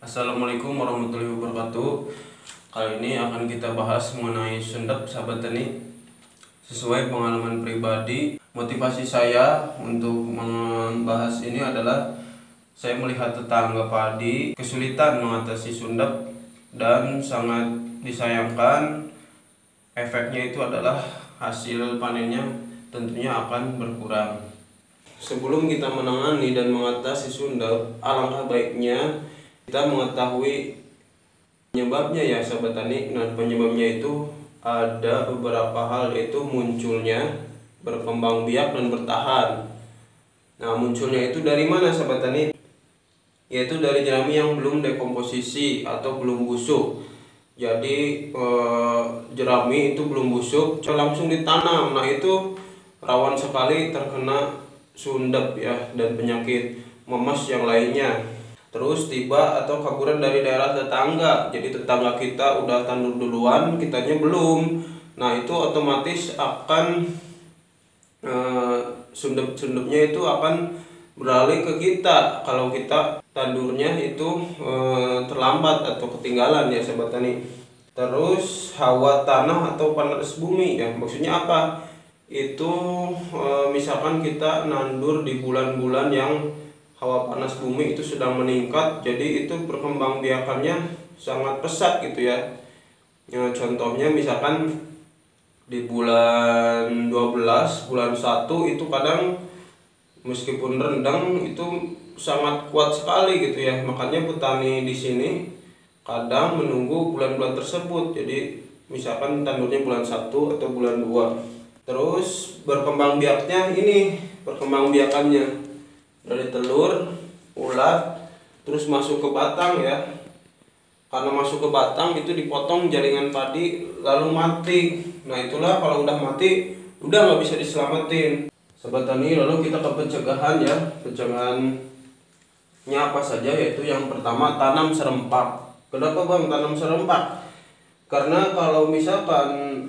Assalamualaikum warahmatullahi wabarakatuh. Kali ini akan kita bahas mengenai Sundep, sahabat tani. Sesuai pengalaman pribadi, motivasi saya untuk membahas ini adalah saya melihat tetangga padi kesulitan mengatasi Sundep dan sangat disayangkan efeknya itu adalah hasil panennya tentunya akan berkurang. Sebelum kita menangani dan mengatasi Sundep, alangkah baiknya kita mengetahui penyebabnya ya sahabat tani. Nah, penyebabnya itu ada beberapa hal, yaitu munculnya, berkembang biak dan bertahan. Nah, munculnya itu dari mana sahabat tani? Yaitu dari jerami yang belum dekomposisi atau belum busuk. Jadi jerami itu belum busuk langsung ditanam. Nah, itu rawan sekali terkena Sundep ya dan penyakit memes yang lainnya. Terus tiba atau kaburan dari daerah tetangga, jadi tetangga kita udah tandur duluan, kitanya belum. Nah, itu otomatis akan sundep-sundepnya itu akan beralih ke kita kalau kita tandurnya itu terlambat atau ketinggalan ya sahabat tani. Terus hawa tanah atau panas bumi ya, maksudnya apa? Itu misalkan kita nandur di bulan-bulan yang hawa panas bumi itu sedang meningkat, jadi itu perkembangbiakannya sangat pesat gitu ya. Contohnya misalkan di bulan 12, bulan 1 itu kadang meskipun rendang itu sangat kuat sekali gitu ya. Makanya petani di sini kadang menunggu bulan-bulan tersebut. Jadi misalkan tandurnya bulan 1 atau bulan 2. Terus berkembang biaknya ini, perkembang biakannya dari telur, ulat, terus masuk ke batang ya. Karena masuk ke batang itu dipotong jaringan padi lalu mati. Nah, itulah kalau udah mati udah nggak bisa diselamatin sobat tani. Lalu kita ke pencegahan ya. Pencegahannya apa saja? Yaitu yang pertama, tanam serempak. Kenapa bang tanam serempak? Karena kalau misalkan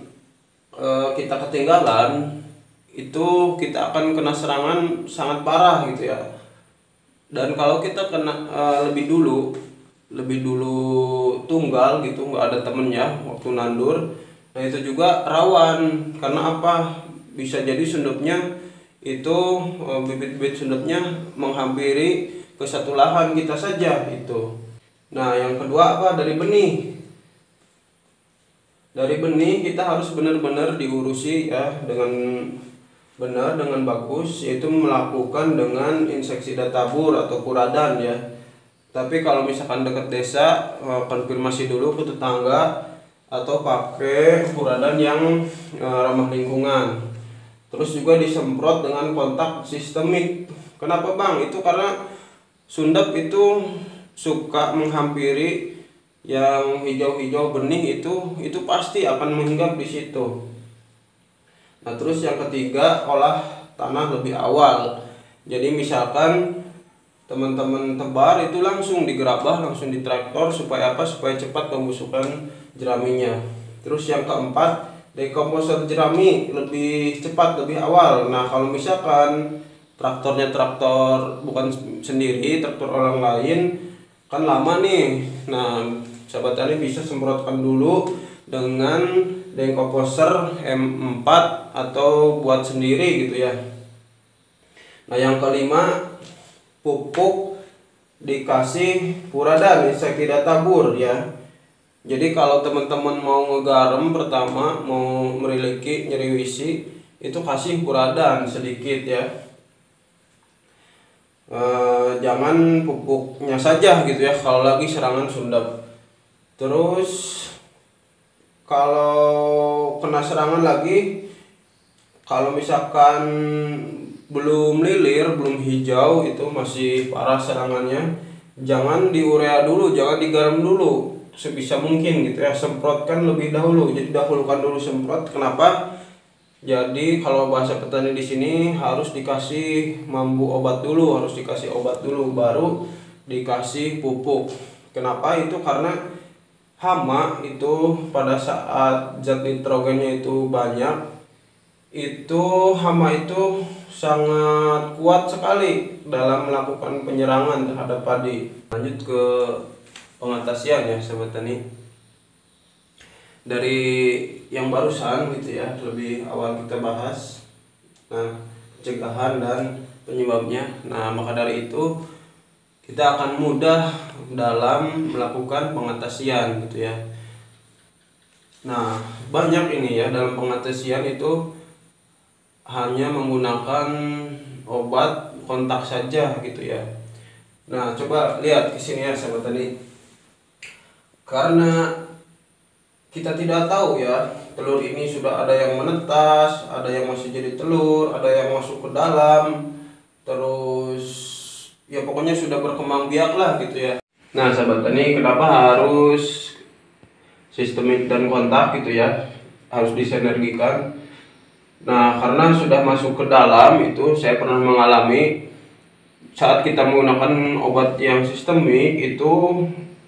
kita ketinggalan, itu kita akan kena serangan sangat parah gitu ya. Dan kalau kita kena lebih dulu tunggal gitu, nggak ada temennya waktu nandur, nah itu juga rawan. Karena apa? Bisa jadi sundepnya itu bibit-bibit sundepnya menghampiri ke satu lahan kita saja itu. Nah, yang kedua apa? Dari benih. Dari benih kita harus benar-benar diurusi ya dengan benar, dengan bagus, yaitu melakukan dengan insektisida tabur atau kuradan ya. Tapi kalau misalkan dekat desa, konfirmasi dulu ke tetangga atau pakai kuradan yang ramah lingkungan. Terus juga disemprot dengan kontak sistemik. Kenapa bang? Itu karena Sundep itu suka menghampiri yang hijau-hijau benih, itu pasti akan menghingap di situ. Nah, terus yang ketiga, olah tanah lebih awal. Jadi misalkan teman-teman tebar itu langsung digerabah, langsung di traktor, supaya apa? Supaya cepat pembusukan jeraminya. Terus yang keempat, dekomposer jerami lebih cepat, lebih awal. Nah, kalau misalkan traktornya traktor bukan sendiri, traktor orang lain, kan lama nih. Nah, sahabat tani bisa semprotkan dulu dengan dekomposer M4 atau buat sendiri gitu ya. Nah, yang kelima, pupuk dikasih puradan, insektisida tabur ya. Jadi kalau teman-teman mau ngegarem pertama, mau meriliki nyeriwisi, itu kasih puradan sedikit ya. Jangan pupuknya saja gitu ya kalau lagi serangan Sundep. Terus kalau kena serangan lagi, kalau misalkan belum lilir, belum hijau, itu masih parah serangannya, jangan diurea dulu, jangan digaram dulu, sebisa mungkin gitu ya. Semprotkan lebih dahulu, jadi dahulukan dulu semprot. Kenapa? Jadi kalau bahasa petani di sini harus dikasih mambu obat dulu, harus dikasih obat dulu baru dikasih pupuk. Kenapa? Itu karena hama itu pada saat zat nitrogennya itu banyak, itu hama itu sangat kuat sekali dalam melakukan penyerangan terhadap padi. Lanjut ke pengatasian ya sahabat tani. Dari yang barusan gitu ya, lebih awal kita bahas pencegahan dan penyebabnya. Nah, maka dari itu kita akan mudah dalam melakukan pengatasian gitu ya. Nah, banyak ini ya, dalam pengatasian itu hanya menggunakan obat kontak saja gitu ya. Nah, coba lihat ke sini ya sahabat tani. Karena kita tidak tahu ya, telur ini sudah ada yang menetas, ada yang masih jadi telur, ada yang masuk ke dalam, terus ya pokoknya sudah berkembang biak lah gitu ya. Nah sahabat tani, kenapa harus sistemik dan kontak gitu ya, harus disinergikan? Nah, karena sudah masuk ke dalam itu, saya pernah mengalami saat kita menggunakan obat yang sistemik itu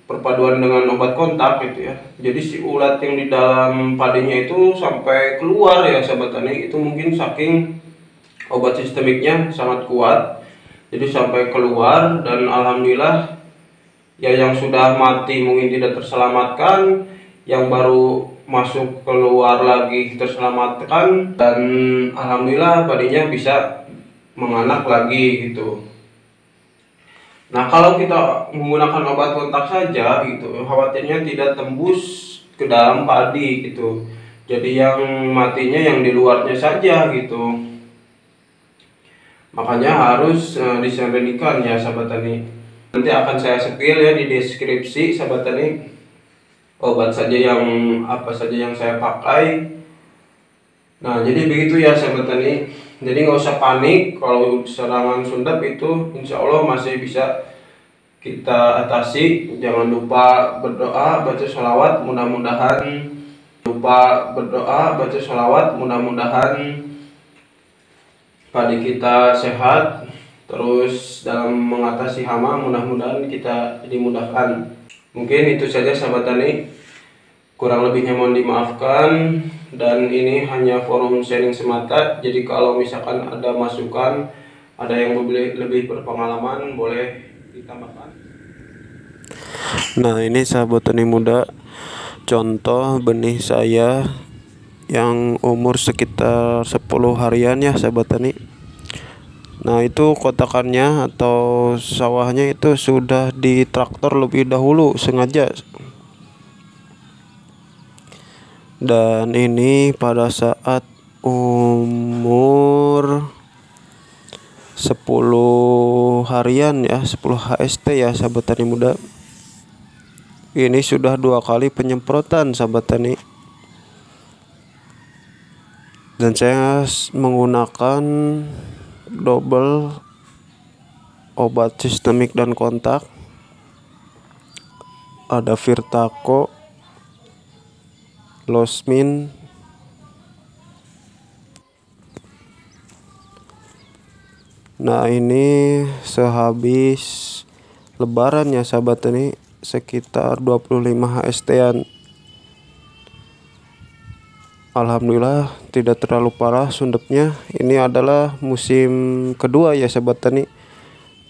perpaduan dengan obat kontak gitu ya. Jadi si ulat yang di dalam padinya itu sampai keluar ya sahabat tani. Itu mungkin saking obat sistemiknya sangat kuat, jadi sampai keluar. Dan alhamdulillah ya, yang sudah mati mungkin tidak terselamatkan, yang baru masuk keluar lagi terselamatkan, dan alhamdulillah padinya bisa menganak lagi gitu. Nah, kalau kita menggunakan obat kontak saja gitu, khawatirnya tidak tembus ke dalam padi gitu. Jadi yang matinya yang di luarnya saja gitu. Makanya harus disinergikan ya sahabat tani. Nanti akan saya spill ya di deskripsi sahabat tani, obat saja yang apa saja yang saya pakai. Nah, jadi begitu ya sahabat tani. Jadi nggak usah panik kalau serangan sundap itu, insya Allah masih bisa kita atasi. Jangan lupa berdoa, baca sholawat, mudah-mudahan mudah-mudahan padi kita sehat. Terus dalam mengatasi hama, mudah-mudahan kita dimudahkan. Mungkin itu saja sahabat tani, kurang lebihnya mohon dimaafkan. Dan ini hanya forum sharing semata, jadi kalau misalkan ada masukan, ada yang lebih berpengalaman, boleh ditambahkan. Nah, ini sahabat tani muda, contoh benih saya yang umur sekitar 10 harian ya sahabat tani. Nah, itu kotakannya atau sawahnya itu sudah di traktor lebih dahulu sengaja. Dan ini pada saat umur 10 harian ya, 10 HST ya sahabat tani muda. Ini sudah 2 kali penyemprotan sahabat tani. Dan saya menggunakan double obat sistemik dan kontak. Ada Virtaco, Losmin, nah ini sehabis lebaran ya sahabat tani, sekitar 25 HST-an. Alhamdulillah tidak terlalu parah sundepnya. Ini adalah musim kedua ya sahabat tani,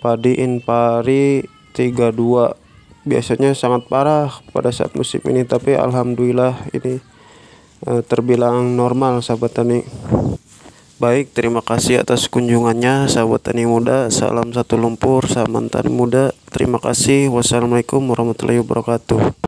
padi Inpari 32. Biasanya sangat parah pada saat musim ini, tapi alhamdulillah ini terbilang normal sahabat tani. Baik, terima kasih atas kunjungannya sahabat tani muda. Salam satu lumpur, salam tani muda. Terima kasih. Wassalamualaikum warahmatullahi wabarakatuh.